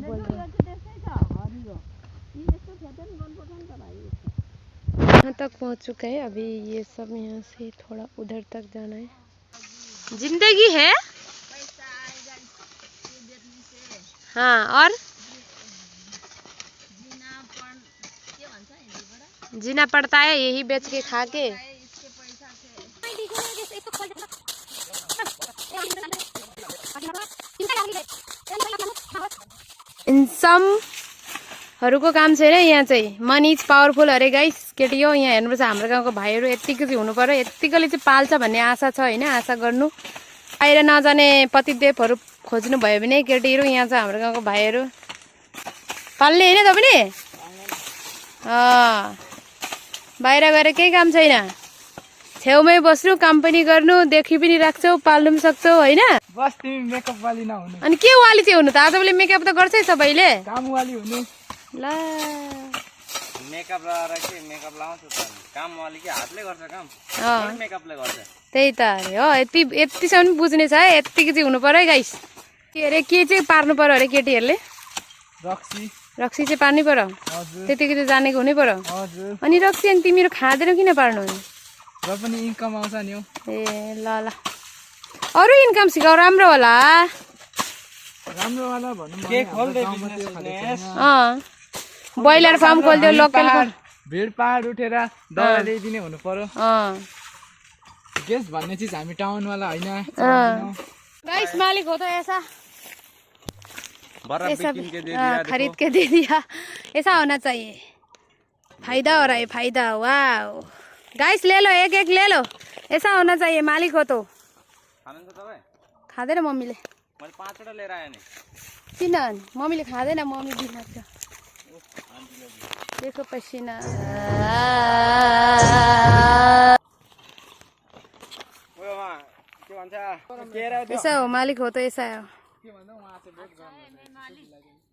भाई बोल रहे हैं। यहाँ तक पहुँच चुका है। अभी ये सब यहाँ से थोड़ा उधर तक जाना है। जिंदगी है। हाँ, और जीना पड़ता है, यही बेच के खा के। इन्समहरूको काम छैन यहाँ चाहिँ। मनी इज पावरफुल अरे गाइस। केटी हो, यहाँ हेर्नुपर्छ हाम्रो गाउँको भाइहरू यत्तिको चाहिँ हुनु पर्यो, यत्तिकोले चाहिँ पाल्छ भन्ने आशा छ होइन। आशा गर्नु। बाहिर नजाने पतिदेवहरू खोज्नु भयो भने केटीहरू यहाँ छ हाम्रो गाउँको भाइहरू पाल्ने होइन त पनि। बाहिर गएर केही काम छैन, छेउमै बस्नु, काम पनि गर्नु, देखि पनि राख्छौ, पाल्नु पनि सक्छौ होइन। बस तिमी मेकअप वाली नहुनु। अनि के वाली चाहिँ हुनु त? आजभोलि मेकअप त गर्छै सबैले। काम वाली हुनु। ल मेकअप लगाएर के मेकअप लगाउँछ त? काम वाली के हातले गर्छ काम? मेकअपले गर्छ। त्यही त अरे हो। यतिसम्म बुझ्ने छ है, यतिको चाहिँ हुनु पर्यो है गाइस। के अरे के चाहिँ पार्नु पर्यो अरे केटीहरूले? रक्सी चाहिँ पार्नै पर्यो। त्यतिको चाहिँ जानेको हुनै पर्यो। अनि रक्सी अनि तिमीहरू खाँदैनौ किन पार्नु? र पनि इन्कम आउँछ नि हो। ए ल ल, अरू इन्कम सिकाउ राम्रो होला। राम्रो वाला भन्नु के खोल्दै बिजनेस? ब्रोइलर फार्म खोल्दियो लोकलको। भिड पहाड उठेर दबाई ल्याइदिने हुनु पर्यो। गेस भन्ने चीज हामी टाउन वाला होइन। गाइस मालिक हो तो ऐसा खरीद के दे दिया, ऐसा होना चाहिए। फायदा हो रहा है, फायदा। वाह गाइस ले लो, एक एक ले लो, ऐसा होना चाहिए। मालिक हो तो खाँदैन मम्मीले। मैले 5 वटा लिएर आए नि। किन मम्मीले खाँदैन? मम्मी बिमार छ। देखो पसीना। ऐसा हो, मालिक हो तो ऐसा है।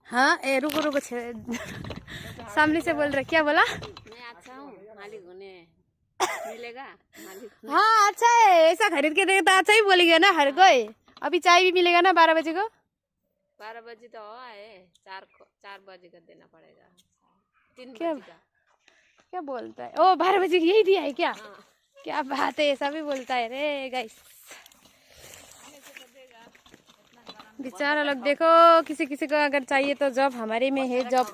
हाँ ए रुको रुको, सामने से बोल रहे। क्या बोला? मैं अच्छा हूँ, मालिक होने मिलेगा मालिक। हाँ अच्छा है, ऐसा खरीद के देगा तो अच्छा ही बोलेगा ना हर कोई। अभी चाय भी मिलेगा ना 12 बजे को? 12 बजे तो हो आए, 4 बजे का देना पड़ेगा। 3 क्या बजे का। क्या बोलता है? ओ 12 बजे यही दिया है क्या? क्या बात है, ऐसा भी बोलता है रे गाइस। बेचारा लोग देखो, किसी किसी को अगर चाहिए तो जॉब हमारे में है जॉब।